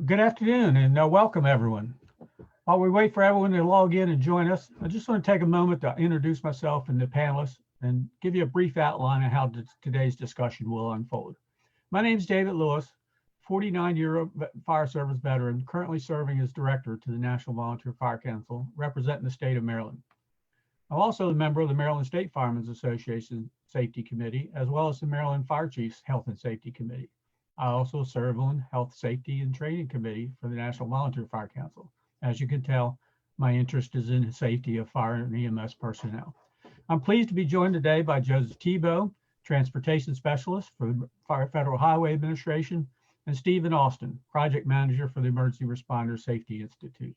Good afternoon and welcome everyone. While we wait for everyone to log in and join us, I just want to take a moment to introduce myself and the panelists and give you a brief outline of how today's discussion will unfold. My name is David Lewis, 49-year fire service veteran, currently serving as director to the National Volunteer Fire Council, representing the state of Maryland. I'm also a member of the Maryland State Firemen's Association Safety Committee, as well as the Maryland Fire Chiefs Health and Safety Committee. I also serve on Health, Safety, and Training Committee for the National Volunteer Fire Council. As you can tell, my interest is in the safety of fire and EMS personnel. I'm pleased to be joined today by Joseph Tebo, Transportation Specialist for the Federal Highway Administration, and Stephen Austin, Project Manager for the Emergency Responder Safety Institute.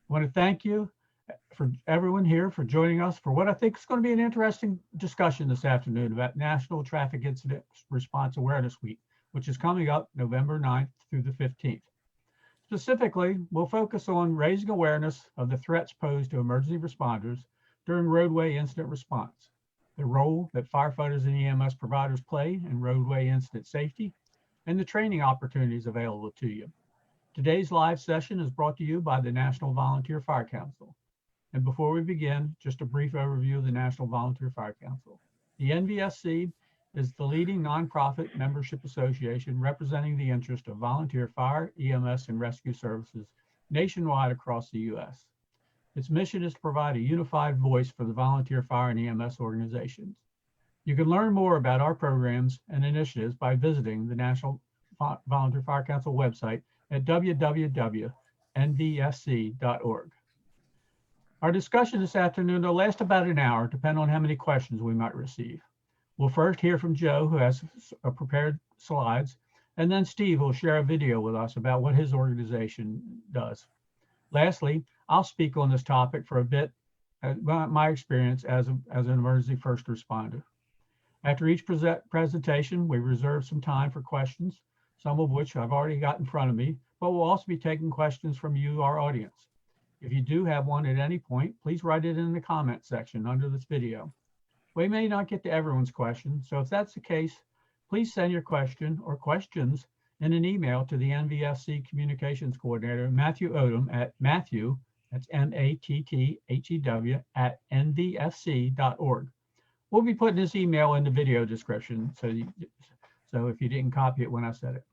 I want to thank you for everyone here for joining us for what I think is going to be an interesting discussion this afternoon about National Traffic Incident Response Awareness Week, which is coming up November 9th through the 15th. Specifically, we'll focus on raising awareness of the threats posed to emergency responders during roadway incident response, the role that firefighters and EMS providers play in roadway incident safety, and the training opportunities available to you. Today's live session is brought to you by the National Volunteer Fire Council. And before we begin, just a brief overview of the National Volunteer Fire Council. The NVFC is the leading nonprofit membership association representing the interest of volunteer fire, EMS, and rescue services nationwide across the U.S. Its mission is to provide a unified voice for the volunteer fire and EMS organizations. You can learn more about our programs and initiatives by visiting the National Volunteer Fire Council website at www.nvfc.org. Our discussion this afternoon will last about an hour, depending on how many questions we might receive. We'll first hear from Joe, who has prepared slides, and then Steve will share a video with us about what his organization does. Lastly, I'll speak on this topic for a bit, my experience as an emergency first responder. After each presentation, we reserve some time for questions, some of which I've already got in front of me, but we'll also be taking questions from you, our audience. If you do have one at any point, please write it in the comment section under this video. We may not get to everyone's question, so if that's the case, please send your question or questions in an email to the NVFC Communications Coordinator, Matthew Odom, at Matthew, that's MATTHEW, at nvfc.org. We'll be putting this email in the video description, so if you didn't copy it when I said it.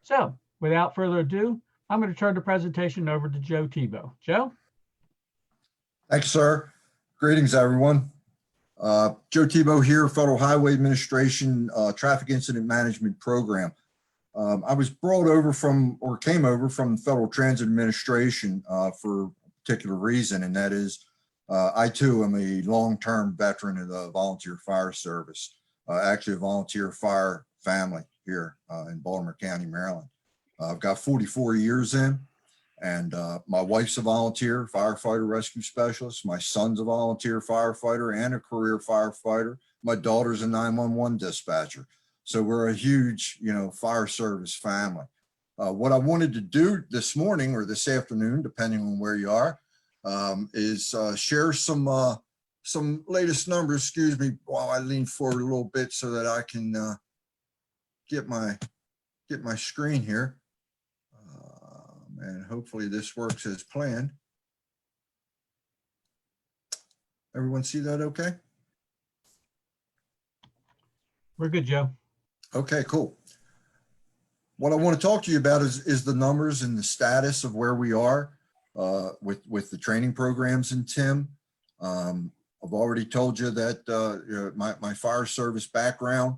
So, without further ado, I'm going to turn the presentation over to Joe Tebo. Joe? Thanks, sir. Greetings, everyone. Joe Tebo here, Federal Highway Administration Traffic Incident Management Program. I was brought over came over from the Federal Transit Administration for a particular reason, and that is I too am a long-term veteran of the volunteer fire service, actually a volunteer fire family here in Baltimore County, Maryland. I've got 44 years in, and my wife's a volunteer firefighter rescue specialist. My son's a volunteer firefighter and a career firefighter. My daughter's a 911 dispatcher. So we're a huge, fire service family. What I wanted to do this morning or this afternoon, depending on where you are, is share some latest numbers. Excuse me while I lean forward a little bit so that I can get my screen here. And hopefully this works as planned. Everyone see that okay? We're good, Joe. Okay, cool. What I want to talk to you about is the numbers and the status of where we are with the training programs in TIM. I've already told you that my fire service background,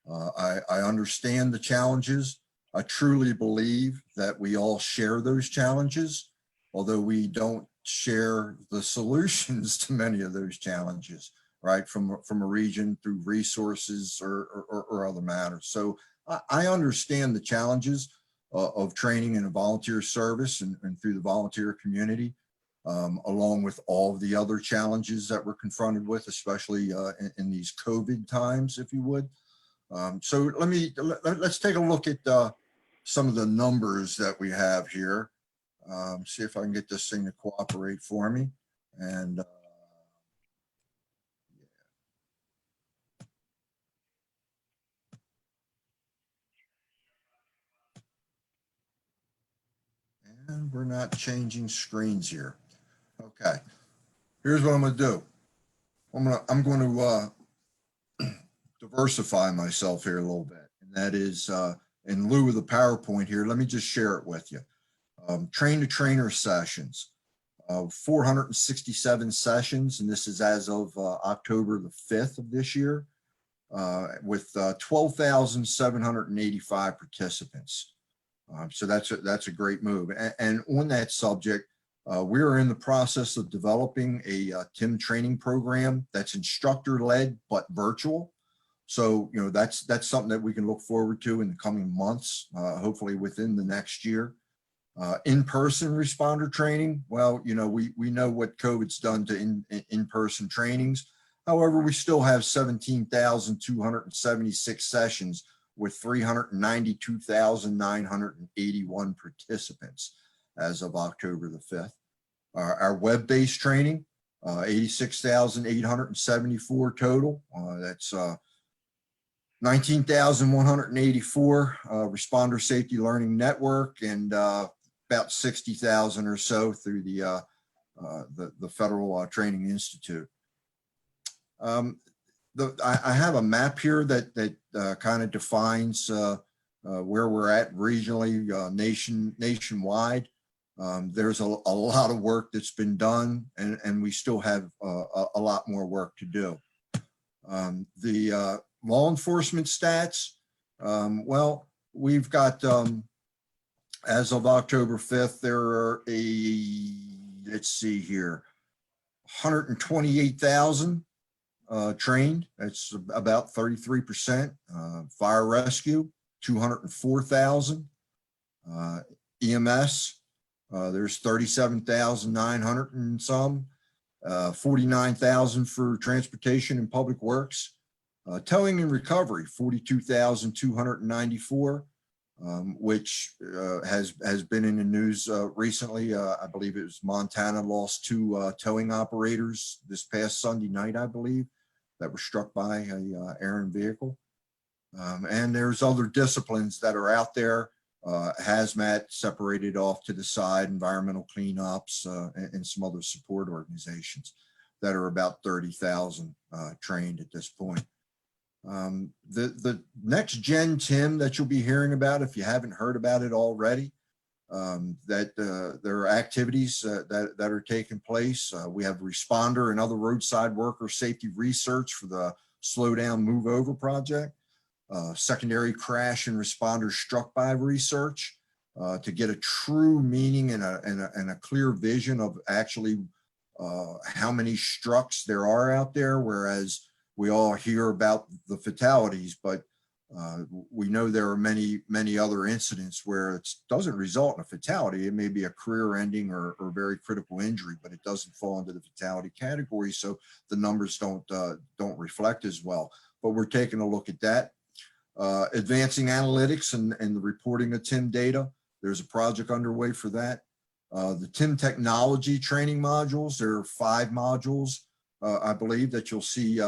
I understand the challenges. I truly believe that we all share those challenges, although we don't share the solutions to many of those challenges, right? From a region through resources or other matters. So I understand the challenges of training in a volunteer service and through the volunteer community, along with all of the other challenges that we're confronted with, especially in these COVID times, if you would. So let's take a look at some of the numbers that we have here. See if I can get this thing to cooperate for me. And We're not changing screens here. Okay. Here's what I'm going to do. I'm going to diversify myself here a little bit, and that is in lieu of the PowerPoint here. Let me just share it with you. Train the trainer sessions, 467 sessions, and this is as of October the 5th of this year, with 12,785 participants. So that's a great move. And on that subject, we are in the process of developing a TIM training program that's instructor-led but virtual. So, you know, that's something that we can look forward to in the coming months, hopefully within the next year. In-person responder training, well, you know, we know what COVID's done to in-person trainings. However, we still have 17,276 sessions with 392,981 participants as of October the 5th. Our web-based training, 86,874 total. That's 19,184 responder safety learning network, and about 60,000 or so through the Federal Training Institute. I have a map here that kind of defines where we're at regionally, nationwide. There's a lot of work that's been done, and we still have a lot more work to do. The law enforcement stats, well, we've got, as of October 5th, there are let's see here, 128,000 trained. That's about 33%. Fire rescue, 204,000. EMS, there's 37,900 and some. 49,000 for transportation and public works. Towing and recovery, 42,294, which has been in the news recently. I believe it was Montana lost 2 towing operators this past Sunday night, I believe, that were struck by a errant vehicle. And there's other disciplines that are out there. Hazmat separated off to the side, environmental cleanups, and some other support organizations that are about 30,000 trained at this point. The next gen TIM that you'll be hearing about, if you haven't heard about it already, that there are activities that are taking place. We have responder and other roadside worker safety research for the Slow Down Move Over project. Secondary crash and responders struck by research to get a true meaning and a clear vision of actually how many strucks there are out there, whereas we all hear about the fatalities, but we know there are many other incidents where it doesn't result in a fatality. It may be a career ending or very critical injury, but it doesn't fall into the fatality category, so the numbers don't reflect as well. But we're taking a look at that. Advancing analytics and the reporting of TIM data. There's a project underway for that. The TIM technology training modules, there are 5 modules, I believe, that you'll see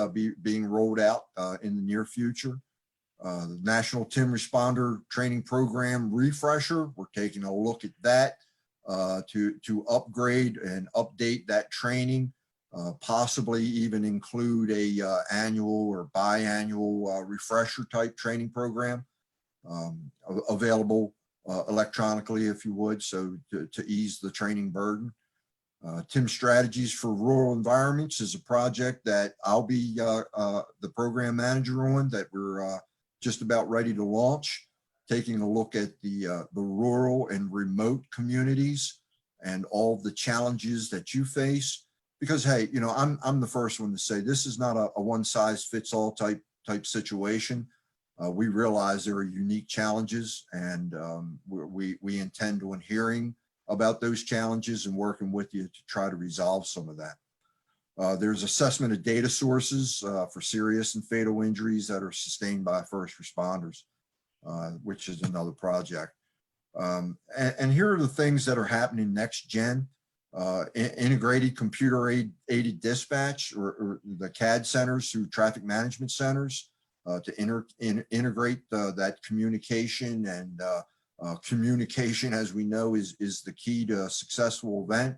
being rolled out in the near future. The National TIM Responder Training Program refresher, we're taking a look at that to upgrade and update that training. Possibly even include a annual or biannual refresher type training program available electronically, if you would, so to ease the training burden. TIM Strategies for Rural Environments is a project that I'll be the program manager on, that we're just about ready to launch, taking a look at the rural and remote communities and all the challenges that you face. Because, hey, you know, I'm the first one to say this is not a one size fits all type situation. We realize there are unique challenges, and we intend on hearing about those challenges and working with you to try to resolve some of that. There's assessment of data sources for serious and fatal injuries that are sustained by first responders, which is another project. And here are the things that are happening next gen. Integrated computer aided dispatch, or the CAD centers through traffic management centers to integrate that communication and Communication, as we know, is the key to a successful event.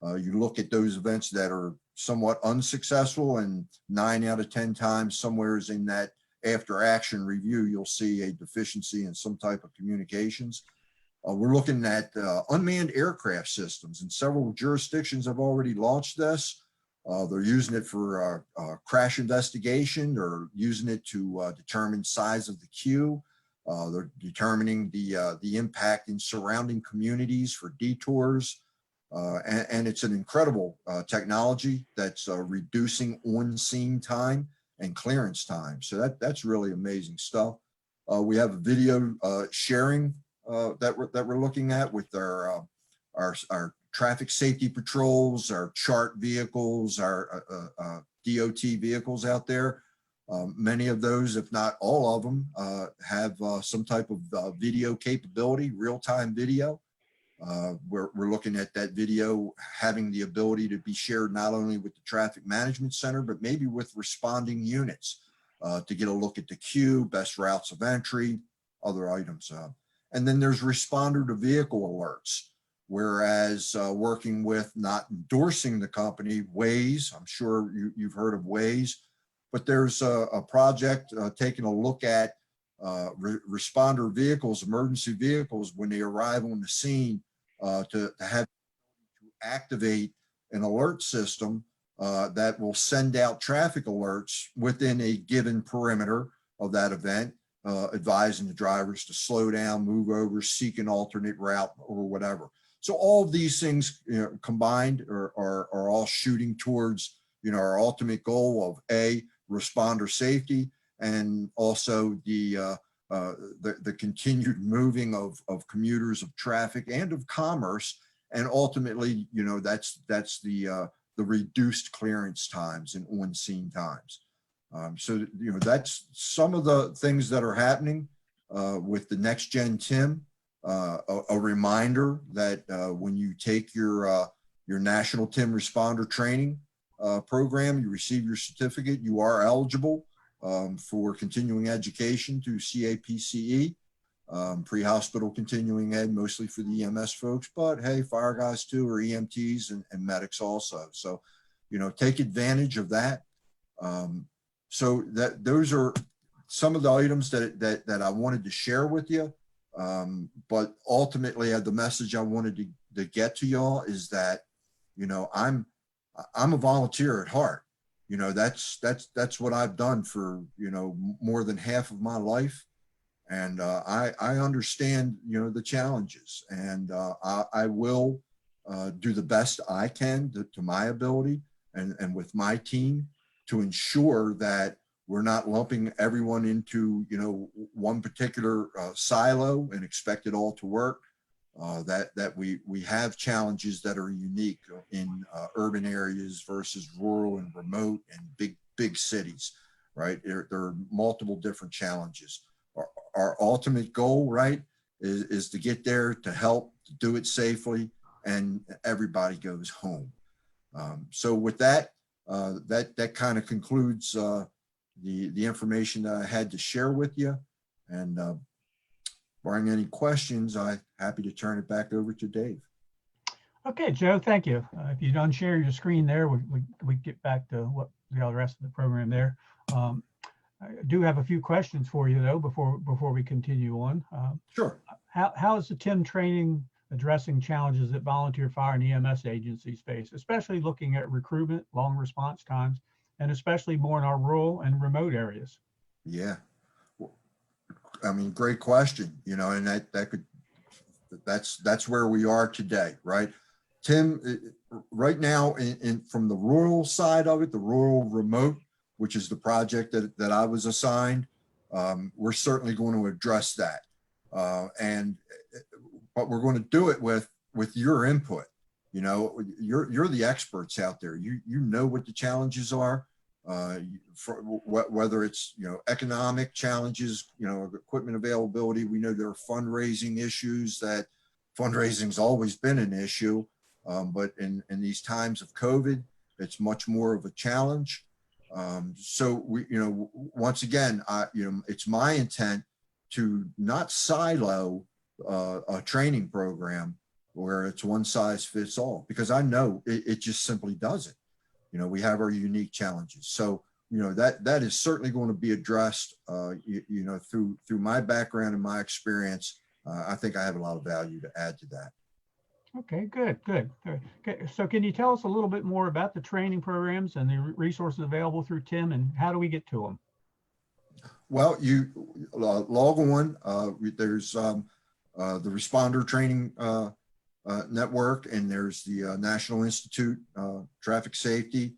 You look at those events that are somewhat unsuccessful, and 9 out of 10 times somewhere is in that after action review, you'll see a deficiency in some type of communications. We're looking at unmanned aircraft systems, and several jurisdictions have already launched this. They're using it for crash investigation. They're using it to determine size of the queue. They're determining the impact in surrounding communities for detours. And it's an incredible technology that's reducing on-scene time and clearance time. So that's really amazing stuff. We have a video sharing that we're looking at with our traffic safety patrols, our chart vehicles, our DOT vehicles out there. Many of those, if not all of them, have some type of video capability, real-time video. We're looking at that video having the ability to be shared not only with the traffic management center, but maybe with responding units to get a look at the queue, best routes of entry, other items. And then there's responder to vehicle alerts, whereas working with, not endorsing the company, Waze, I'm sure you've heard of Waze, but there's a project taking a look at responder vehicles, emergency vehicles, when they arrive on the scene, to have to activate an alert system that will send out traffic alerts within a given perimeter of that event, advising the drivers to slow down, move over, seek an alternate route, or whatever. So all of these things, combined are all shooting towards, our ultimate goal of responder safety, and also the continued moving of commuters, of traffic, and of commerce, and ultimately, that's the reduced clearance times and on-scene times. So that's some of the things that are happening with the next gen TIM. A reminder that when you take your national TIM responder training program, you receive your certificate, you are eligible for continuing education through CAPCE, pre-hospital continuing ed, mostly for the EMS folks, but hey, fire guys too, or EMTs and medics also. So, take advantage of that. So those are some of the items that I wanted to share with you. But ultimately, the message I wanted to get to y'all is that, I'm a volunteer at heart. That's what I've done for, more than half of my life. And I understand, the challenges, and I will do the best I can to my ability and with my team to ensure that we're not lumping everyone into, one particular silo and expect it all to work. That we have challenges that are unique in urban areas versus rural and remote and big cities, right? There are multiple different challenges. Our ultimate goal, right, is to get there, to help, to do it safely, and everybody goes home. So with that, that kind of concludes the information that I had to share with you. And barring any questions, I'm happy to turn it back over to Dave. Okay, Joe, thank you. If you don't share your screen there, we get back to what the rest of the program there. I do have a few questions for you though before we continue on. Sure. How is the TIM training addressing challenges that volunteer fire and EMS agencies face, especially looking at recruitment, long response times, and especially more in our rural and remote areas? Yeah. I mean, great question, and that's where we are today, right? TIM, right now, from the rural side of it, the rural remote, which is the project that I was assigned, we're certainly going to address that, but we're going to do it with your input. You're the experts out there. You know what the challenges are. Whether it's economic challenges, equipment availability. We know there are fundraising issues. That fundraising's always been an issue, but in these times of COVID, it's much more of a challenge. So we, once again, it's my intent to not silo a training program where it's one size fits all, because I know it just simply doesn't. We have our unique challenges. So, that is certainly going to be addressed, through my background and my experience. I think I have a lot of value to add to that. Okay, good. Okay, so can you tell us a little bit more about the training programs and the resources available through TIM, and how do we get to them? Well, you log on. There's the Responder Training Network, and there's the National Institute Traffic Safety.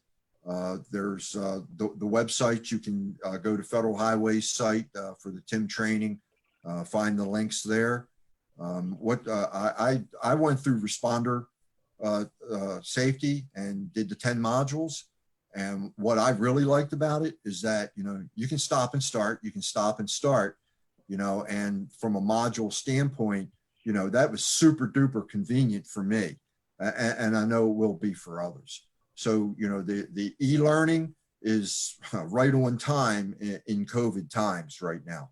There's the website. You can go to Federal Highway site for the TIM training, find the links there. I went through Responder Safety and did the 10 modules. And what I really liked about it is that, you can stop and start, and from a module standpoint, that was super duper convenient for me. And I know it will be for others. So, the e-learning is right on time in COVID times right now.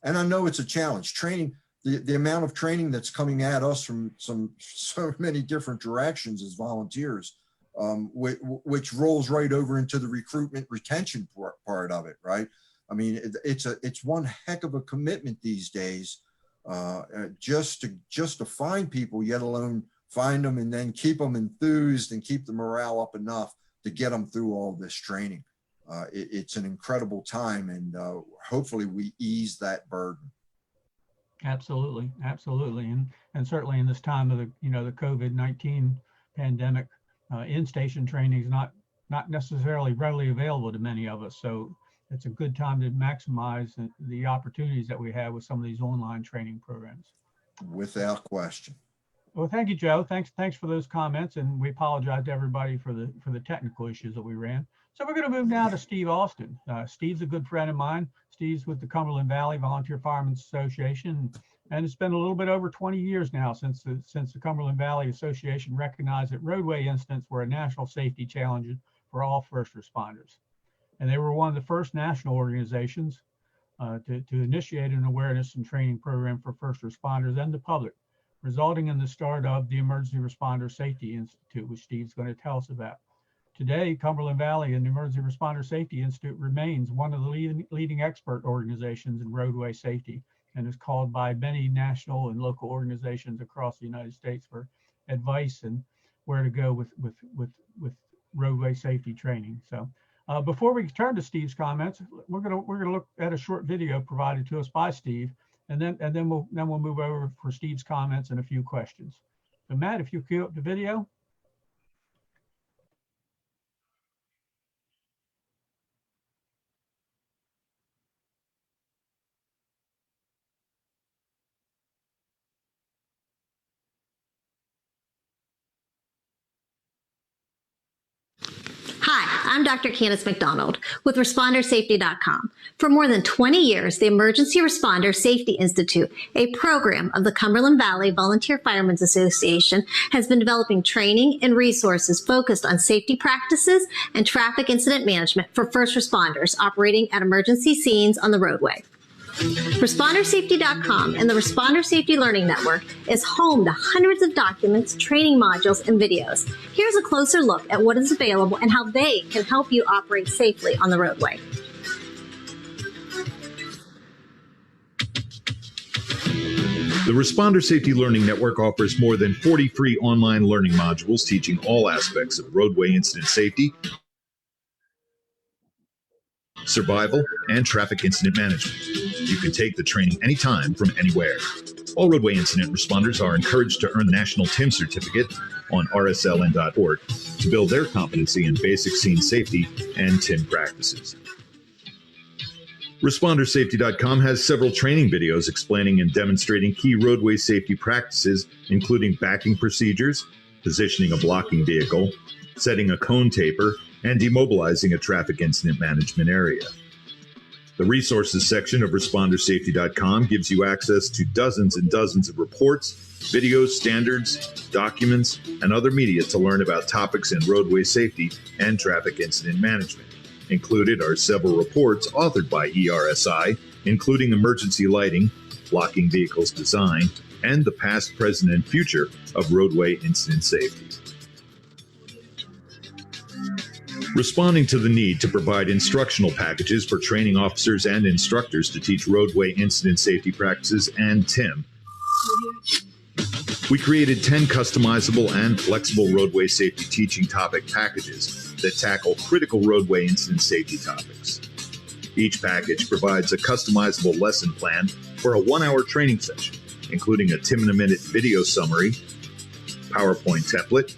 And I know it's a challenge. Training, the amount of training that's coming at us from so many different directions as volunteers, which rolls right over into the recruitment retention part of it, right? I mean, it's one heck of a commitment these days, just to find people, yet alone find them and then keep them enthused and keep the morale up enough to get them through all this training. It's an incredible time, and hopefully we ease that burden. Absolutely, and certainly in this time of the COVID-19 pandemic, in-station training is not necessarily readily available to many of us. So it's a good time to maximize the opportunities that we have with some of these online training programs. Without question. Well, thank you, Joe. Thanks for those comments, and we apologize to everybody for the technical issues that we ran. So we're going to move now to Steve Austin. Steve's a good friend of mine. Steve's with the Cumberland Valley Volunteer Firemen's Association, and it's been a little bit over 20 years now since the Cumberland Valley Association recognized that roadway incidents were a national safety challenge for all first responders. And they were one of the first national organizations to initiate an awareness and training program for first responders and the public, resulting in the start of the Emergency Responder Safety Institute, which Steve's going to tell us about. Today, Cumberland Valley and the Emergency Responder Safety Institute remains one of the leading expert organizations in roadway safety, and is called by many national and local organizations across the United States for advice and where to go with roadway safety training. So before we turn to Steve's comments, we're gonna look at a short video provided to us by Steve, and then we'll move over for Steve's comments and a few questions. So Matt, if you cue up the video. Hi, I'm Dr. Candace McDonald with ResponderSafety.com. For more than 20 years, the Emergency Responder Safety Institute, a program of the Cumberland Valley Volunteer Firemen's Association, has been developing training and resources focused on safety practices and traffic incident management for first responders operating at emergency scenes on the roadway. ResponderSafety.com and the Responder Safety Learning Network is home to hundreds of documents, training modules, and videos. Here's a closer look at what is available and how they can help you operate safely on the roadway. The Responder Safety Learning Network offers more than 40 free online learning modules teaching all aspects of roadway incident safety, survival, and traffic incident management. You can take the training anytime from anywhere. All roadway incident responders are encouraged to earn the National TIM Certificate on rsln.org to build their competency in basic scene safety and TIM practices. ResponderSafety.com has several training videos explaining and demonstrating key roadway safety practices, including backing procedures, positioning a blocking vehicle, setting a cone taper, and demobilizing a traffic incident management area. The resources section of ResponderSafety.com gives you access to dozens and dozens of reports, videos, standards, documents, and other media to learn about topics in roadway safety and traffic incident management. Included are several reports authored by ERSI, including emergency lighting, blocking vehicles design, and the past, present, and future of roadway incident safety. Responding to the need to provide instructional packages for training officers and instructors to teach roadway incident safety practices and TIM, we created 10 customizable and flexible roadway safety teaching topic packages that tackle critical roadway incident safety topics. Each package provides a customizable lesson plan for a 1-hour training session, including a 10-minute video summary, PowerPoint template,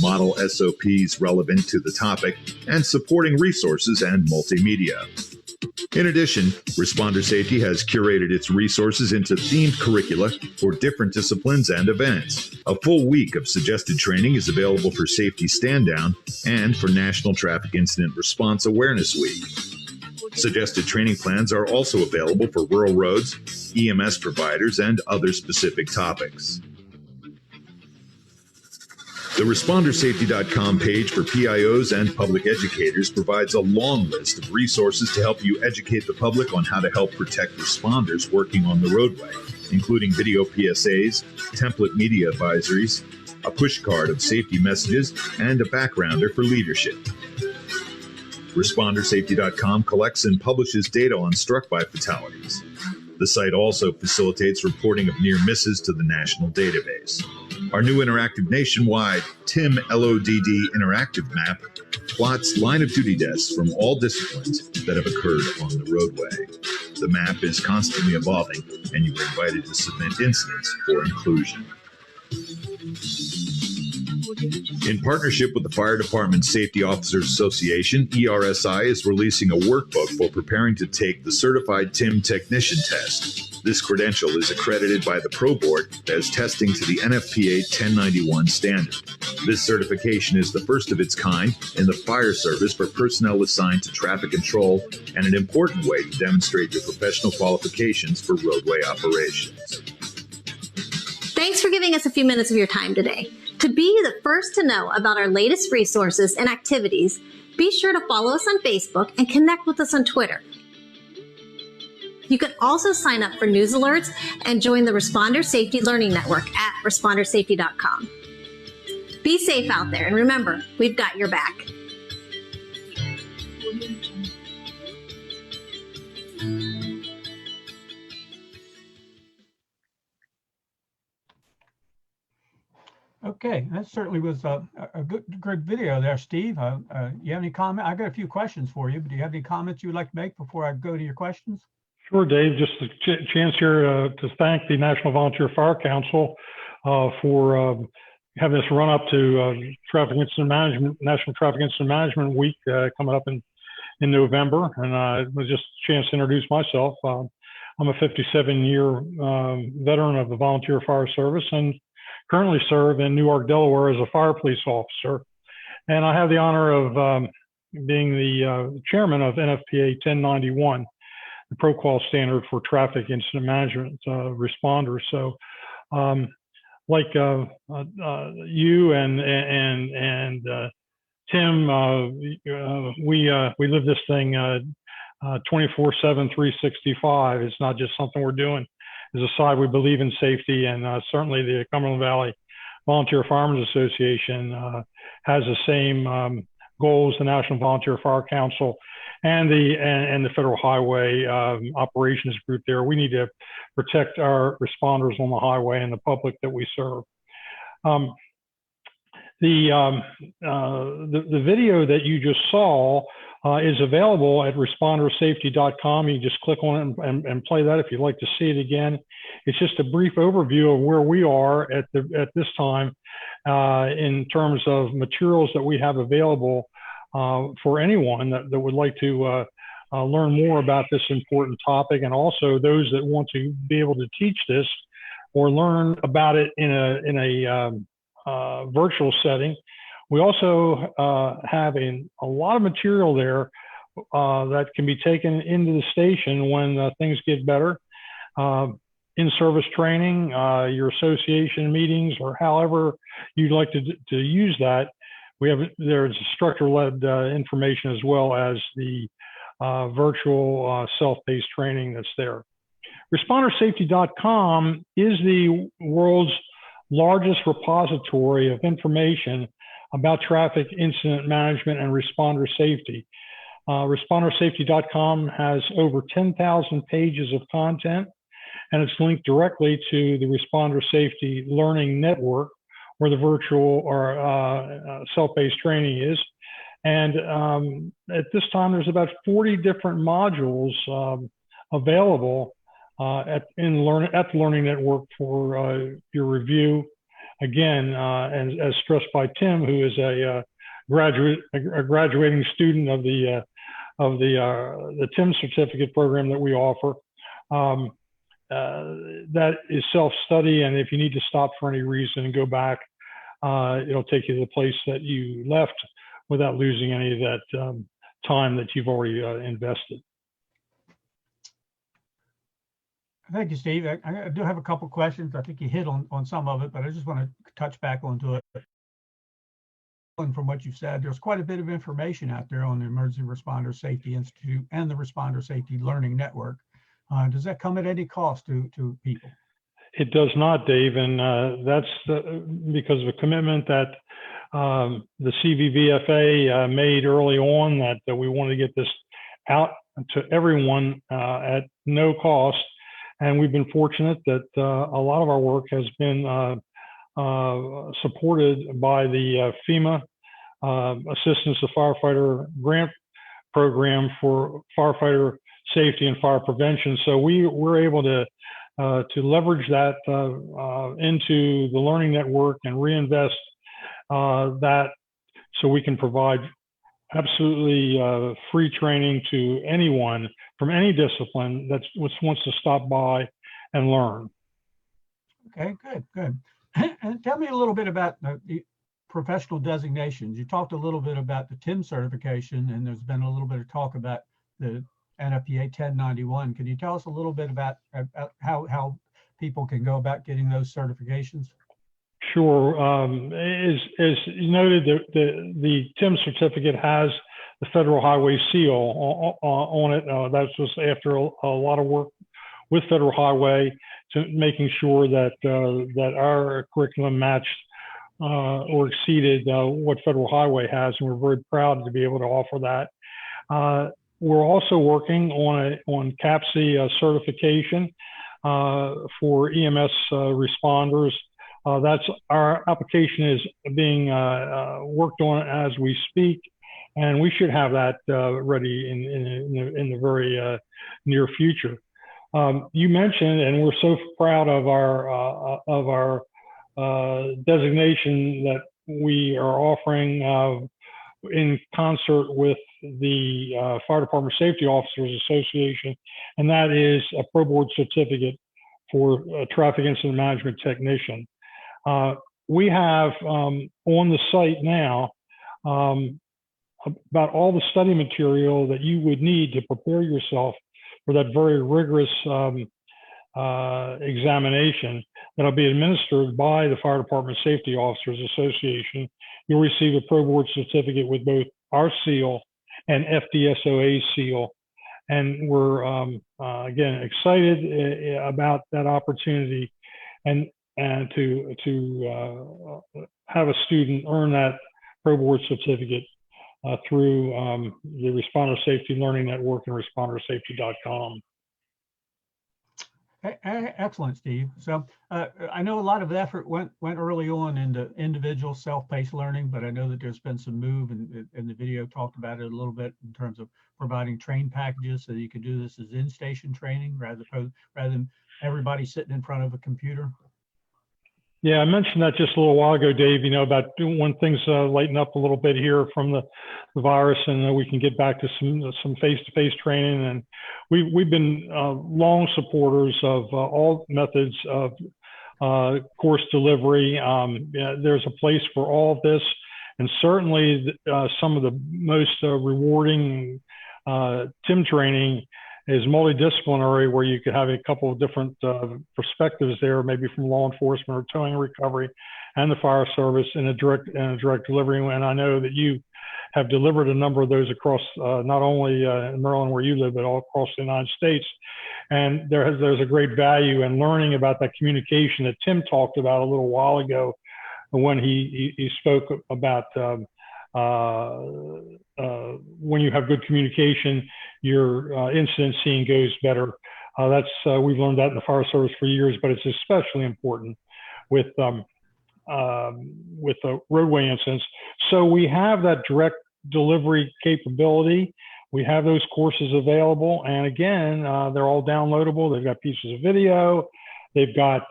model SOPs relevant to the topic, and supporting resources and multimedia. In addition, Responder Safety has curated its resources into themed curricula for different disciplines and events. A full week of suggested training is available for Safety Stand Down and for National Traffic Incident Response Awareness Week. Suggested training plans are also available for rural roads, EMS providers, and other specific topics. The ResponderSafety.com page for PIOs and public educators provides a long list of resources to help you educate the public on how to help protect responders working on the roadway, including video PSAs, template media advisories, a push card of safety messages, and a backgrounder for leadership. ResponderSafety.com collects and publishes data on struck by fatalities. The site also facilitates reporting of near misses to the national database. Our new interactive nationwide TIM LODD interactive map plots line of duty deaths from all disciplines that have occurred on the roadway. The map is constantly evolving, and you are invited to submit incidents for inclusion. In partnership with the Fire Department Safety Officers Association, ERSI is releasing a workbook for preparing to take the Certified TIM Technician Test. This credential is accredited by the Pro Board as testing to the NFPA 1091 standard. This certification is the first of its kind in the fire service for personnel assigned to traffic control and an important way to demonstrate your professional qualifications for roadway operations. Thanks for giving us a few minutes of your time today. To be the first to know about our latest resources and activities, be sure to follow us on Facebook and connect with us on Twitter. You can also sign up for news alerts and join the Responder Safety Learning Network at ResponderSafety.com. Be safe out there, and remember, we've got your back. Okay, that certainly was a good video there, Steve. You have any comment? I got a few questions for you, but do you have any comments you would like to make before I go to your questions? Sure, Dave. Just a chance here to thank the National Volunteer Fire Council for having us run up to Traffic Incident Management, National Traffic Incident Management Week coming up in November. And it was just a chance to introduce myself. I'm a 57-year veteran of the Volunteer Fire Service and currently serve in Newark, Delaware as a fire police officer. And I have the honor of being the chairman of NFPA 1091, the protocol standard for traffic incident management responders. So like you and Tim, we live this thing 24/7, 365. It's not just something we're doing. As a side, we believe in safety, and certainly the Cumberland Valley Volunteer Firemen's Association has the same goals, the National Volunteer Fire Council and the Federal Highway Operations Group there. We need to protect our responders on the highway and the public that we serve. The video that you just saw is available at respondersafety.com. You just click on it and play that if you'd like to see it again. It's just a brief overview of where we are at this time in terms of materials that we have available for anyone that would like to learn more about this important topic, and also those that want to be able to teach this or learn about it in a virtual setting. We also have a lot of material there that can be taken into the station when things get better. In-service training, your association meetings, or however you'd like to use that. There's instructor-led information as well as the virtual self-paced training that's there. ResponderSafety.com is the world's largest repository of information about traffic incident management and responder safety. ResponderSafety.com has over 10,000 pages of content, and it's linked directly to the Responder Safety Learning Network, where the virtual or self-paced training is. And at this time, there's about 40 different modules available at the Learning Network for your review. Again, and as stressed by Tim, who is a graduating student of the TIM certificate program that we offer. That is self-study, and if you need to stop for any reason and go back, it'll take you to the place that you left without losing any of that time that you've already invested. Thank you, Steve. I do have a couple questions. I think you hit on some of it, but I just want to touch back onto it. And from what you've said, there's quite a bit of information out there on the Emergency Responder Safety Institute and the Responder Safety Learning Network. Does that come at any cost to people? It does not, Dave, and that's because of a commitment that the CVVFA made early on, that we wanted to get this out to everyone at no cost. And we've been fortunate that a lot of our work has been supported by the FEMA Assistance to Firefighter Grant Program for firefighter safety and fire prevention. So we're able to leverage that into the learning network and reinvest that, so we can provide absolutely free training to anyone from any discipline that wants to stop by and learn. Okay, good. And tell me a little bit about the professional designations. You talked a little bit about the TIM certification, and there's been a little bit of talk about the NFPA 1091. Can you tell us a little bit about how people can go about getting those certifications? Sure. As you noted, the TIM certificate has the Federal Highway seal on it. That was after a lot of work with Federal Highway to making sure that our curriculum matched or exceeded what Federal Highway has, and we're very proud to be able to offer that. We're also working on CAPC certification for EMS responders. That's our application is being worked on as we speak, and we should have that ready in the very near future. You mentioned, and we're so proud of our designation that we are offering in concert with the Fire Department Safety Officers Association, and that is a Pro Board certificate for a traffic incident management technician. We have on the site now about all the study material that you would need to prepare yourself for that very rigorous examination that'll be administered by the Fire Department Safety Officers Association. You'll receive a Pro Board certificate with both our seal and FDSOA seal. And we're, again, excited about that opportunity and to have a student earn that Pro Board certificate through the Responder Safety Learning Network and ResponderSafety.com. Excellent, Steve. So I know a lot of effort went early on into individual self-paced learning, but I know that there's been some move, and the video talked about it a little bit in terms of providing train packages so that you can do this as in-station training rather than everybody sitting in front of a computer. Yeah, I mentioned that just a little while ago, Dave, about when things lighten up a little bit here from the virus, and we can get back to some face-to-face training. And we've been long supporters of all methods of course delivery. There's a place for all of this, and certainly some of the most rewarding TIM training is multidisciplinary, where you could have a couple of different perspectives there, maybe from law enforcement or towing and recovery and the fire service in a direct delivery. And I know that you have delivered a number of those across not only in Maryland where you live, but all across the United States. And there's a great value in learning about that communication that Tim talked about a little while ago when he spoke about when you have good communication, your incident scene goes better. We've learned that in the fire service for years, but it's especially important with roadway incidents. So we have that direct delivery capability. We have those courses available, and again, they're all downloadable. They've got pieces of video. They've got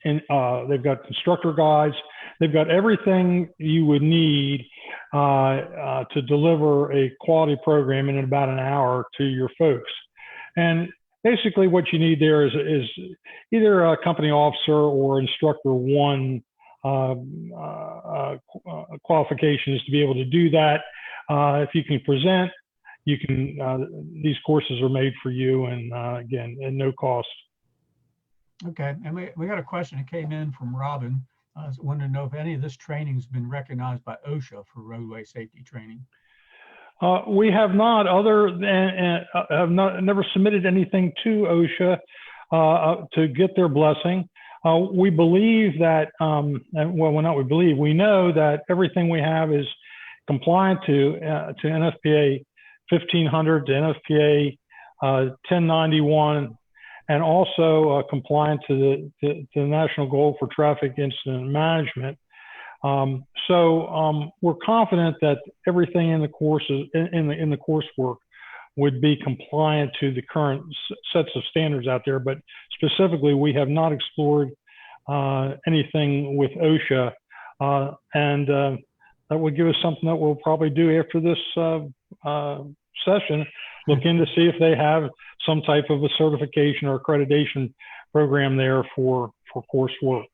instructor guides. They've got everything you would need to deliver a quality program in about an hour to your folks. And basically what you need there is either a company officer or instructor one qualifications to be able to do that. If you can present, you can, these courses are made for you, and again, at no cost. Okay, and we got a question that came in from Robin. I was wondering to know if any of this training has been recognized by OSHA for roadway safety training. We have not, never submitted anything to OSHA to get their blessing. We believe that, we know that everything we have is compliant to NFPA 1500, to NFPA 1091, and also compliant to the National Goal for Traffic Incident Management. So we're confident that everything in the courses, in the coursework, would be compliant to the current sets of standards out there. But specifically, we have not explored anything with OSHA, and that would give us something that we'll probably do after this session. Look in to see if they have some type of a certification or accreditation program there for coursework.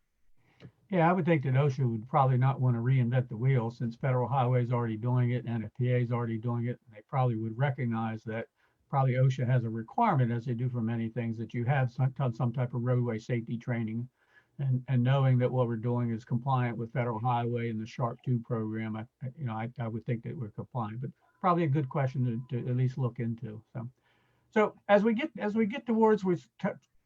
Yeah, I would think that OSHA would probably not want to reinvent the wheel, since Federal Highway is already doing it and NFPA is already doing it. And they probably would recognize that probably OSHA has a requirement, as they do for many things, that you have done some type of roadway safety training. And knowing that what we're doing is compliant with Federal Highway and the SHARP 2 program, I would think that we're compliant. But probably a good question to at least look into. So as we get towards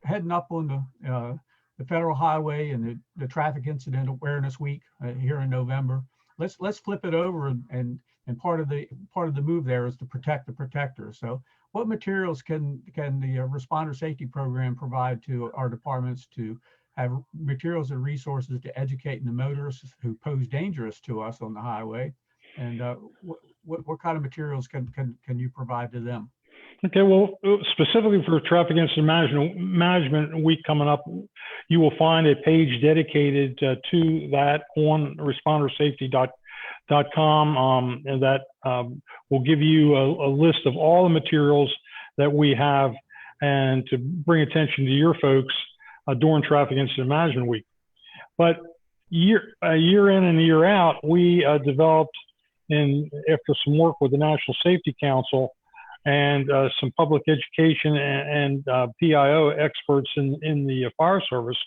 heading up on the Federal Highway and the Traffic Incident Awareness Week here in November, let's flip it over, and part of the move there is to protect the protector. So what materials can the Responder Safety Program provide to our departments to have materials and resources to educate the motorists who pose dangers to us on the highway? And what kind of materials can you provide to them? Okay, well, specifically for Traffic Incident Management Week coming up, you will find a page dedicated to that on respondersafety.com, and that will give you a list of all the materials that we have, and to bring attention to your folks during Traffic Incident Management Week. But year in and year out, we developed, after some work with the National Safety Council and some public education and PIO experts in the fire service,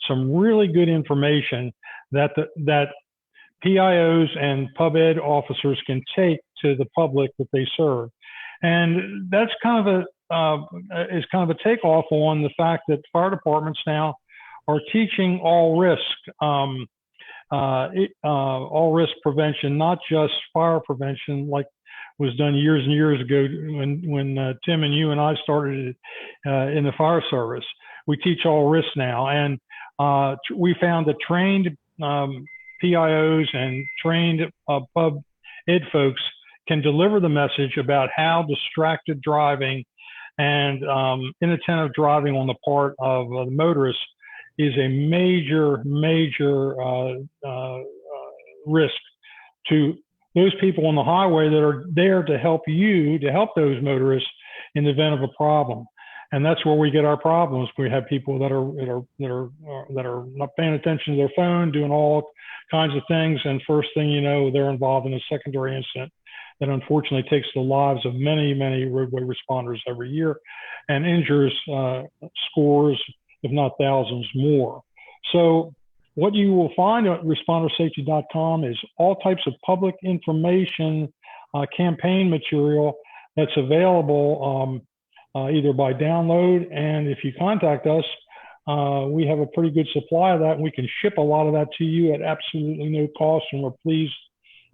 some really good information that PIOs and pub ed officers can take to the public that they serve. And that's kind of a takeoff on the fact that fire departments now are teaching all risk prevention, not just fire prevention like was done years and years ago when Tim and you and I started in the fire service. We teach all risk now, and we found that trained PIOs and trained pub ed folks can deliver the message about how distracted driving and inattentive driving on the part of the motorist is a major risk to those people on the highway that are there to help those motorists in the event of a problem. And that's where we get our problems. We have people that are not paying attention to their phone, doing all kinds of things, and first thing you know, they're involved in a secondary incident that unfortunately takes the lives of many, many roadway responders every year and injures scores, if not thousands more. So what you will find at respondersafety.com is all types of public information, campaign material that's available either by download, and if you contact us, we have a pretty good supply of that, and we can ship a lot of that to you at absolutely no cost, and we're pleased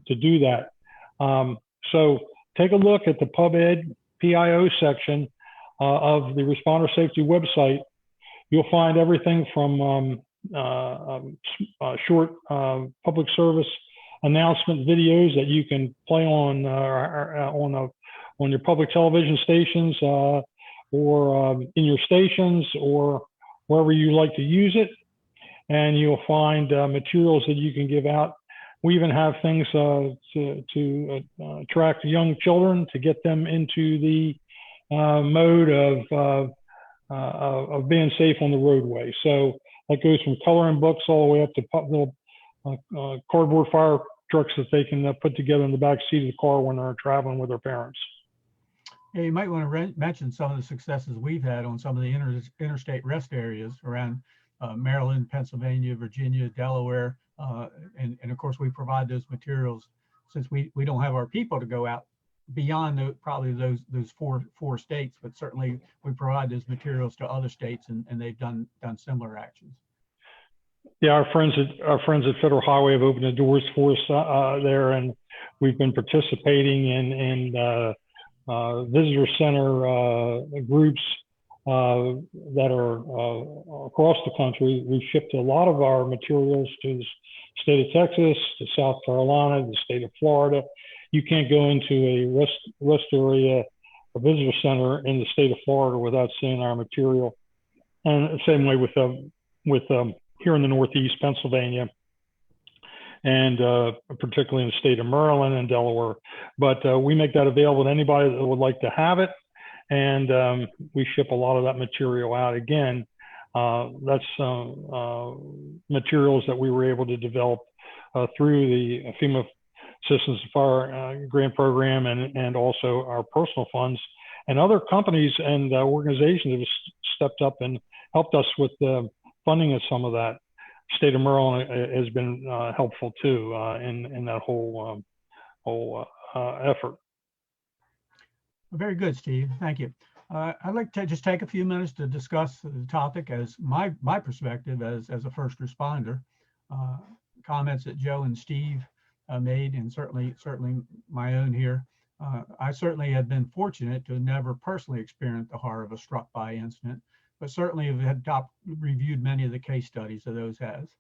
to do that. So take a look at the PubEd PIO section of the Responder Safety website. You'll find everything from short public service announcement videos that you can play on your public television stations or in your stations or wherever you like to use it. And you'll find materials that you can give out. We even have things to attract young children to get them into the mode of being safe on the roadway. So that goes from coloring books all the way up to little cardboard fire trucks that they can put together in the back seat of the car when they're traveling with their parents. Yeah, you might want to mention some of the successes we've had on some of the interstate rest areas around Maryland, Pennsylvania, Virginia, Delaware, and of course we provide those materials since we don't have our people to go out beyond probably those four states, but certainly we provide those materials to other states, and they've done similar actions. Yeah, our friends at Federal Highway have opened the doors for us there, and we've been participating in visitor center groups that are across the country. We've shipped a lot of our materials to the state of Texas, to South Carolina, the state of Florida. You can't go into a rest area, a visitor center in the state of Florida without seeing our material. And the same way with here in the Northeast, Pennsylvania, and particularly in the state of Maryland and Delaware. But we make that available to anybody that would like to have it. And we ship a lot of that material out. Again, that's materials that we were able to develop through the FEMA Assistance to Fire Grant Program and also our personal funds. And other companies and organizations have stepped up and helped us with the funding of some of that. State of Maryland has been helpful too in that whole effort. Very good, Steve. Thank you. I'd like to just take a few minutes to discuss the topic as my perspective as a first responder. Comments that Joe and Steve made, and certainly my own here. I certainly have been fortunate to never personally experience the horror of a struck by incident, but certainly have had reviewed many of the case studies of those has.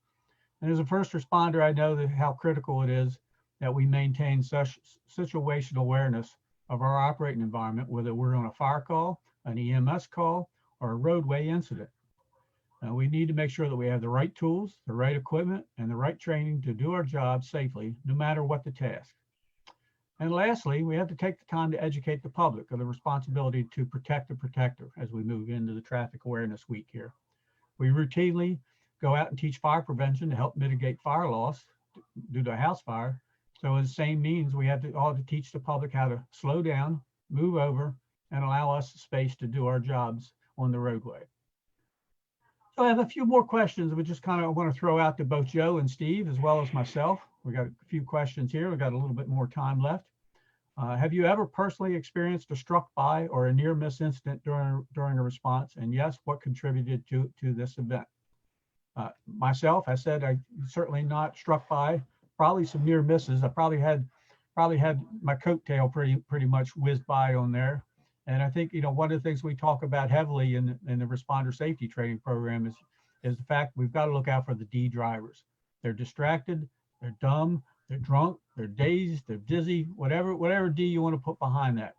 And as a first responder, I know how critical it is that we maintain such situational awareness of our operating environment, whether we're on a fire call, an EMS call, or a roadway incident. We need to make sure that we have the right tools, the right equipment, and the right training to do our job safely, no matter what the task. And lastly, we have to take the time to educate the public of the responsibility to protect the protector as we move into the Traffic Awareness Week here. We routinely go out and teach fire prevention to help mitigate fire loss due to a house fire. So in the same means, we have to teach the public how to slow down, move over, and allow us the space to do our jobs on the roadway. So I have a few more questions we just kind of want to throw out to both Joe and Steve, as well as myself. We got a few questions here. We've got a little bit more time left. Have you ever personally experienced a struck by or a near miss incident during a response? And yes, what contributed to this event? Myself, I said I certainly not struck by. Probably some near misses. I probably had my coattail pretty much whizzed by on there. And I think, one of the things we talk about heavily in the responder safety training program is the fact we've got to look out for the D drivers. They're distracted, they're dumb, they're drunk, they're dazed, they're dizzy, whatever D you want to put behind that.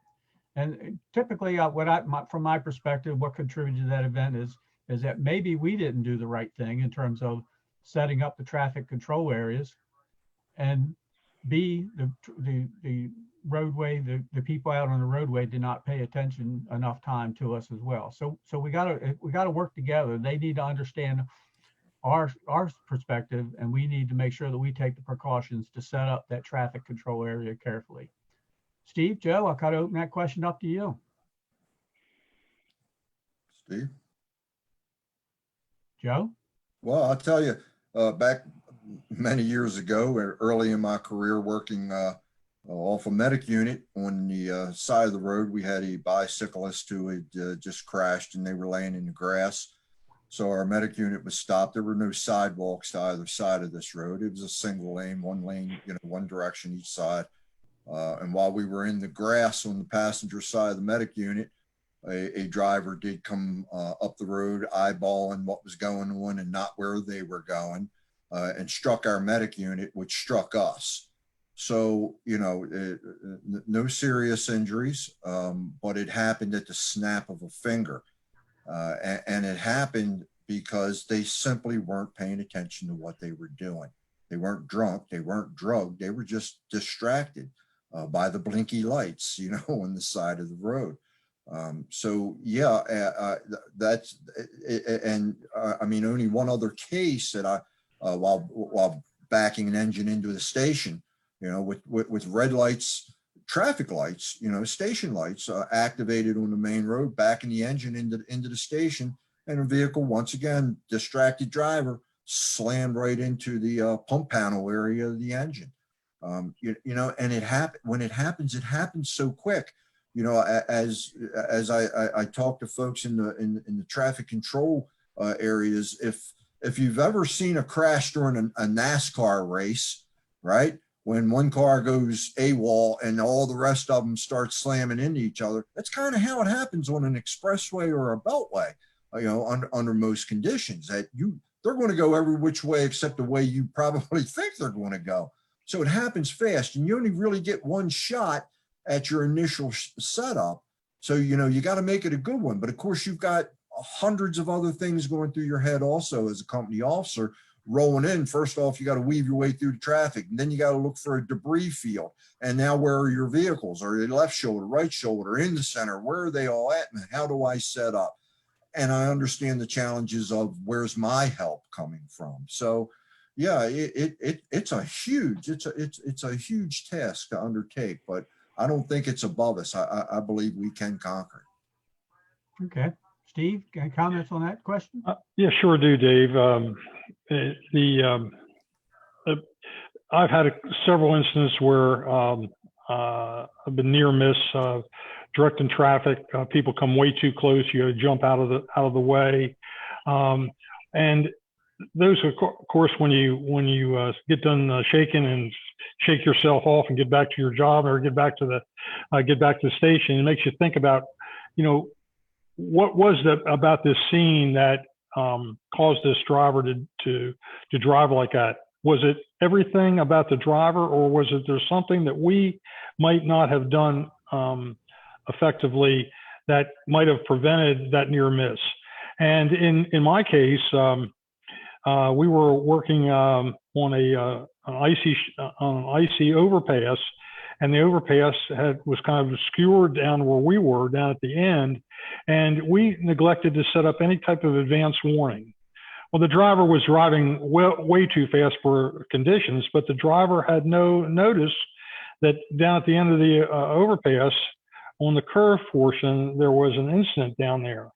And typically, from my perspective, what contributed to that event is that maybe we didn't do the right thing in terms of setting up the traffic control areas, and B, the roadway, the people out on the roadway did not pay attention enough time to us as well. So we gotta work together. They need to understand our perspective, and we need to make sure that we take the precautions to set up that traffic control area carefully. Steve, Joe, I'll kind of open that question up to you. Steve? Joe? Well, I'll tell you, back many years ago, early in my career working off a medic unit on the side of the road, we had a bicyclist who had just crashed and they were laying in the grass. So our medic unit was stopped. There were no sidewalks to either side of this road. It was a single lane, one direction each side. And while we were in the grass on the passenger side of the medic unit, a driver did come up the road, eyeballing what was going on and not where they were going, and struck our medic unit, which struck us. So, no serious injuries, but it happened at the snap of a finger. And it happened because they simply weren't paying attention to what they were doing. They weren't drunk, they weren't drugged, they were just distracted by the blinky lights, on the side of the road. That's, and I mean, only one other case that while backing an engine into the station, with red lights, traffic lights, station lights activated on the main road, backing the engine into the station, and a vehicle, once again, distracted driver, slammed right into the pump panel area of the engine. And it happened. When it happens so quick. As I talk to folks in the traffic control areas, if you've ever seen a crash during a NASCAR race, right? When one car goes AWOL and all the rest of them start slamming into each other, that's kind of how it happens on an expressway or a beltway, under most conditions. They're going to go every which way except the way you probably think they're going to go. So it happens fast, and you only really get one shot at your initial setup. So, you got to make it a good one. But of course, you've got hundreds of other things going through your head also as a company officer rolling in. First off, you got to weave your way through the traffic, and then you got to look for a debris field. And now where are your vehicles? Are they left shoulder, right shoulder, in the center? Where are they all at? And how do I set up? And I understand the challenges of where's my help coming from. So yeah, it's a huge task to undertake, but I don't think it's above us. I believe we can conquer it. Okay. Steve, any comments on that question? Yeah, sure do, Dave. I've had several incidents where I've been near miss, directing traffic. People come way too close. You jump out of the way, and those, of course, when you get done shaking and shake yourself off and get back to your job or get back to the station, it makes you think about, what was that about this scene that caused this driver to drive like that? Was it everything about the driver, or was it there something that we might not have done effectively that might have prevented that near miss? And in my case, we were working on an icy overpass, and the overpass was kind of obscured down where we were, down at the end, and we neglected to set up any type of advance warning. Well, the driver was driving way too fast for conditions, but the driver had no notice that down at the end of the overpass, on the curve portion, there was an incident down there.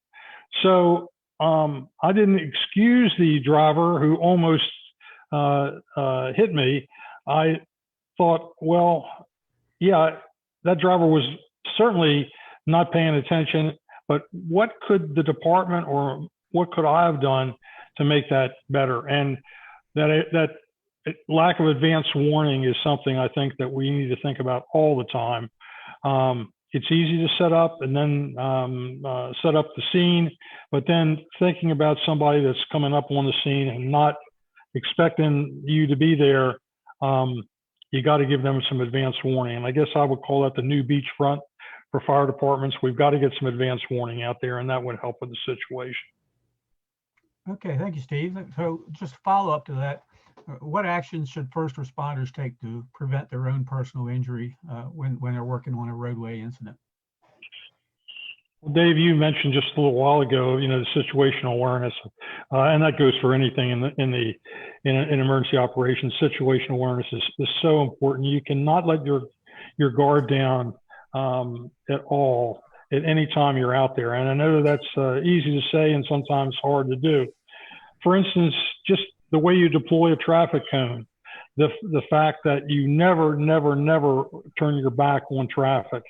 So I didn't excuse the driver who almost hit me. I thought, well, yeah, that driver was certainly not paying attention, but what could the department or what could I have done to make that better? And that lack of advance warning is something I think that we need to think about all the time. It's easy to set up and then set up the scene, but then thinking about somebody that's coming up on the scene and not expecting you to be there, you got to give them some advance warning. And I guess I would call that the new beachfront for fire departments. We've got to get some advance warning out there, and that would help with the situation. Okay, thank you, Steve. So just follow up to that. What actions should first responders take to prevent their own personal injury when they're working on a roadway incident? Well, Dave, you mentioned just a little while ago, the situational awareness, and that goes for anything in emergency operations. Situational awareness is so important. You cannot let your guard down at all at any time you're out there. And I know that's easy to say and sometimes hard to do. For instance, just the way you deploy a traffic cone, the fact that you never turn your back on traffic.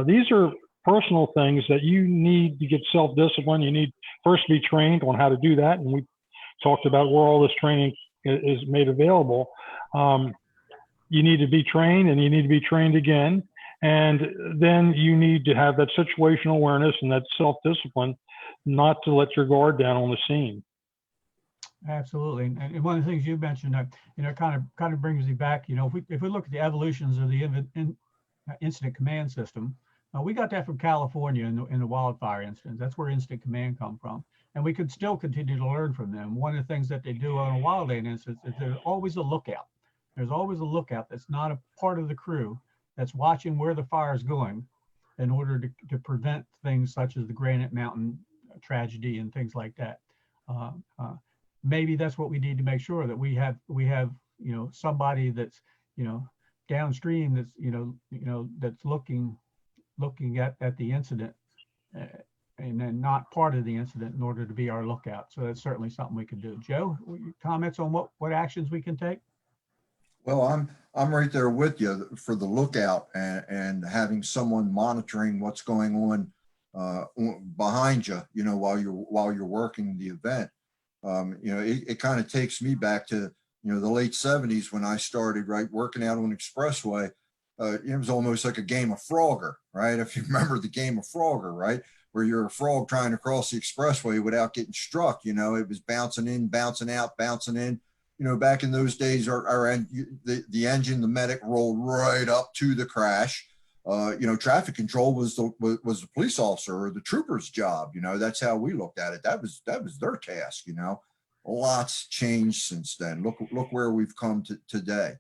These are personal things that you need to get self-discipline. You need first to be trained on how to do that. And we talked about where all this training is made available. You need to be trained, and you need to be trained again. And then you need to have that situational awareness and that self-discipline not to let your guard down on the scene. Absolutely. And one of the things you mentioned, kind of brings me back, if we look at the evolutions of the incident command system, we got that from California in the wildfire incidents. That's where incident command come from. And we could still continue to learn from them. One of the things that they do on a wildland instance is there's always a lookout. There's always a lookout that's not a part of the crew that's watching where the fire is going in order to prevent things such as the Granite Mountain tragedy and things like that. Maybe that's what we need to make sure that we have somebody that's downstream that's that's looking at the incident and then not part of the incident in order to be our lookout. So that's certainly something we could do. Joe, comments on what actions we can take? Well, I'm right there with you for the lookout and having someone monitoring what's going on behind you, while you're working the event. It kind of takes me back to, the late 70s when I started working out on Expressway. It was almost like a game of Frogger, right? If you remember the game of Frogger, right? Where you're a frog trying to cross the expressway without getting struck, it was bouncing in, bouncing out, bouncing in. Back in those days, the engine, the medic rolled right up to the crash. Traffic control was the police officer or the trooper's job. That's how we looked at it. That was their task. Lots changed since then. Look where we've come to today.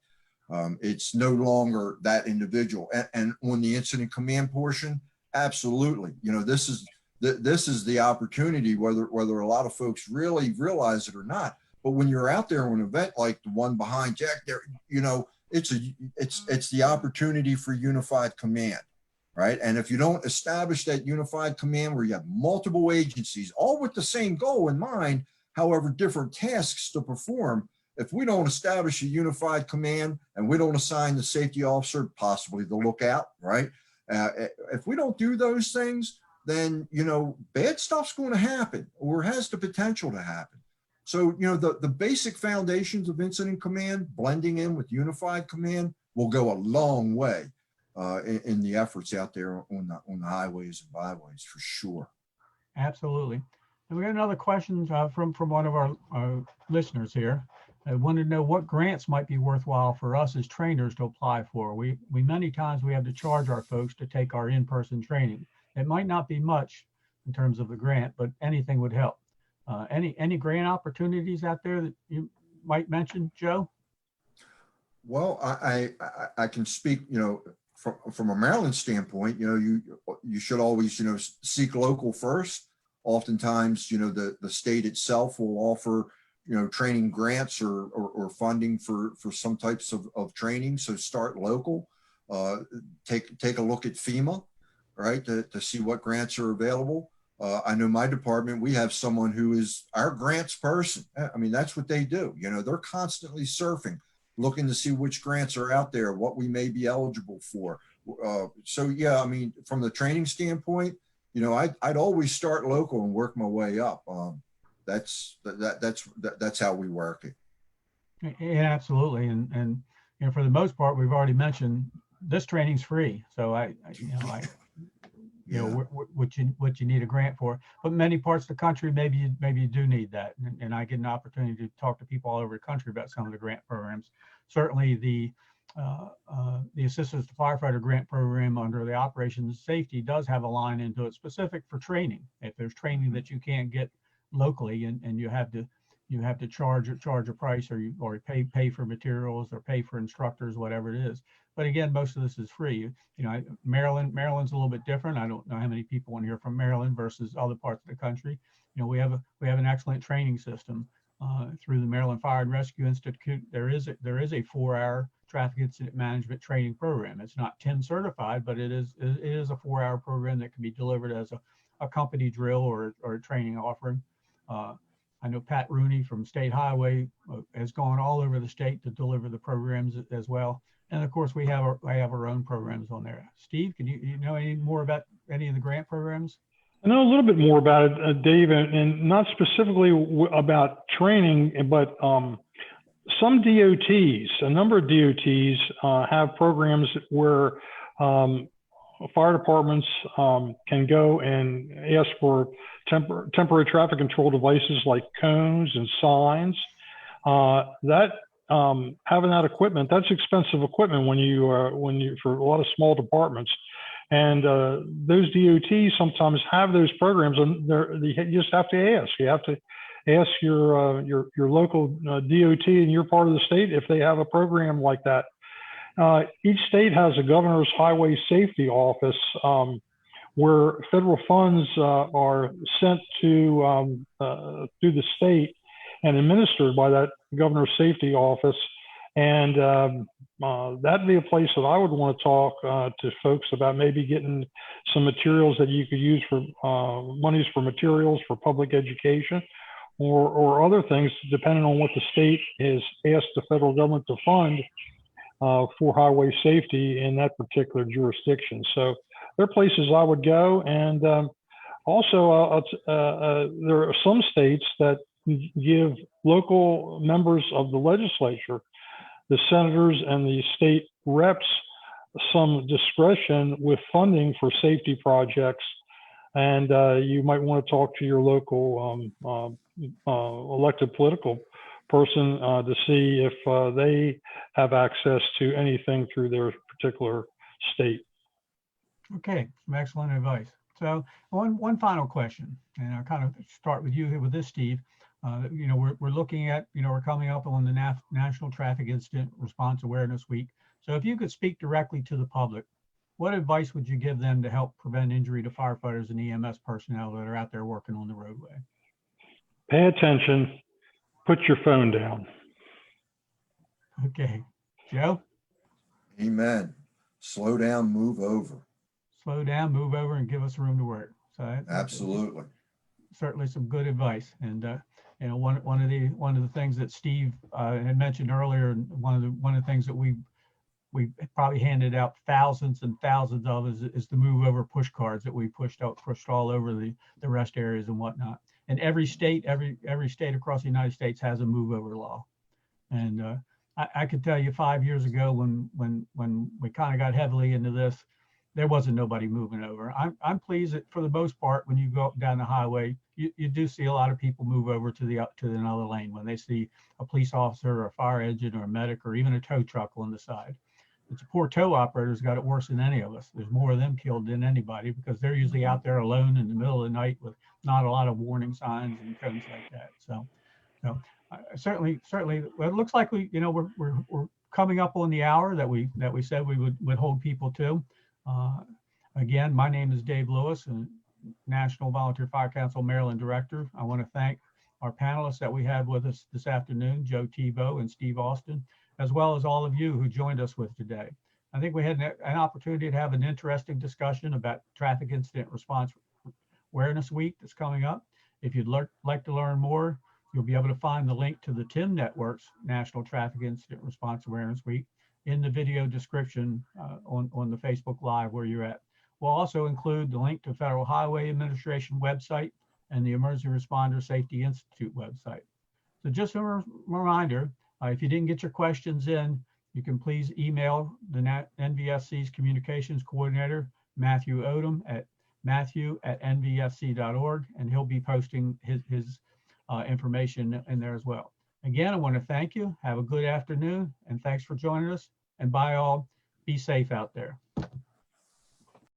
It's no longer that individual. And on the incident command portion, absolutely. This is the opportunity, whether a lot of folks really realize it or not. But when you're out there on an event like the one behind Jack there, it's the opportunity for unified command, right? And if you don't establish that unified command where you have multiple agencies, all with the same goal in mind, however, different tasks to perform, if we don't establish a unified command and we don't assign the safety officer, possibly the lookout, right? If we don't do those things, then, bad stuff's going to happen or has the potential to happen. So, the basic foundations of incident command, blending in with unified command will go a long way in the efforts out there on the highways and byways for sure. Absolutely. And we got another question from one of our listeners here. I wanted to know what grants might be worthwhile for us as trainers to apply for. We many times we have to charge our folks to take our in-person training. It might not be much in terms of the grant, but anything would help. Any grant opportunities out there that you might mention, Joe? Well, I can speak, from a Maryland standpoint, you should always, seek local first. Oftentimes, the state itself will offer, training grants or funding for some types of training. So start local, take a look at FEMA, right, to see what grants are available. I know my department, we have someone who is our grants person. I mean, that's what they do. They're constantly surfing, looking to see which grants are out there, what we may be eligible for. So yeah, I mean, from the training standpoint, I'd always start local and work my way up. That's how we work it. Yeah, absolutely. And for the most part, we've already mentioned this training's free. So what you need a grant for, but many parts of the country, maybe you do need that. And I get an opportunity to talk to people all over the country about some of the grant programs. Certainly the Assistance to Firefighter Grant Program under the Operations Safety does have a line into it specific for training. If there's training that you can't get locally and you have to charge a price or pay for materials or pay for instructors, whatever it is. But again, most of this is free. Maryland's a little bit different. I don't know how many people in here from Maryland versus other parts of the country. We have an excellent training system through the Maryland Fire and Rescue Institute. There is a 4-hour Traffic Incident Management Training Program. It's not TIM certified, but it is a 4-hour program that can be delivered as a company drill or a training offering. I know Pat Rooney from State Highway has gone all over the state to deliver the programs as well. And of course, I have our own programs on there. Steve, can you know any more about any of the grant programs? I know a little bit more about it, Dave, and not specifically about training, but some DOTs, a number of DOTs have programs where fire departments can go and ask for temporary traffic control devices like cones and signs. Having that equipment, that's expensive equipment when you for a lot of small departments. And those DOTs sometimes have those programs, and you just have to ask. You have to ask your local DOT in your part of the state if they have a program like that. Each state has a governor's highway safety office where federal funds are sent to through the state and administered by that governor's safety office. And that'd be a place that I would want to talk to folks about maybe getting some materials that you could use for monies for materials for public education or other things, depending on what the state has asked the federal government to fund for highway safety in that particular jurisdiction. So there are places I would go. And also there are some states that give local members of the legislature, the senators and the state reps, some discretion with funding for safety projects. And you might want to talk to your local elected political person to see if they have access to anything through their particular state. Okay, some excellent advice. So one final question, and I'll kind of start with you here with this, Steve. We're looking at, we're coming up on the National Traffic Incident Response Awareness Week. So if you could speak directly to the public, what advice would you give them to help prevent injury to firefighters and EMS personnel that are out there working on the roadway? Pay attention, put your phone down. Okay, Joe? Amen. Slow down, move over. Slow down, move over, and give us room to work. So Absolutely. Certainly some good advice. And one of the things that Steve had mentioned earlier, and one of the things that we probably handed out thousands and thousands of is the move over push cards that we pushed all over the rest areas and whatnot. And every state across the United States has a move over law. And I could tell you 5 years ago when we kind of got heavily into this, there wasn't nobody moving over. I'm pleased that for the most part, when you go up down the highway, you do see a lot of people move over to another lane when they see a police officer or a fire engine or a medic or even a tow truck on the side. It's a poor tow operator's got it worse than any of us. There's more of them killed than anybody because they're usually out there alone in the middle of the night with not a lot of warning signs and things like that. So certainly, well, it looks like we're coming up on the hour that we said we would hold people to. Again, my name is Dave Lewis, and National Volunteer Fire Council Maryland Director. I want to thank our panelists that we had with us this afternoon, Joe Tebo and Steve Austin, as well as all of you who joined us with today. I think we had an opportunity to have an interesting discussion about Traffic Incident Response Awareness Week that's coming up. If you'd like to learn more, you'll be able to find the link to the TIM Network's National Traffic Incident Response Awareness Week in the video description on the Facebook Live where you're at. We'll also include the link to Federal Highway Administration website and the Emergency Responder Safety Institute website. So just a reminder, if you didn't get your questions in, you can please email the NVFC's Communications Coordinator, Matthew Odom, at matthew@nvfc.org, and he'll be posting his information in there as well. Again, I want to thank you. Have a good afternoon, and thanks for joining us. And by all, be safe out there.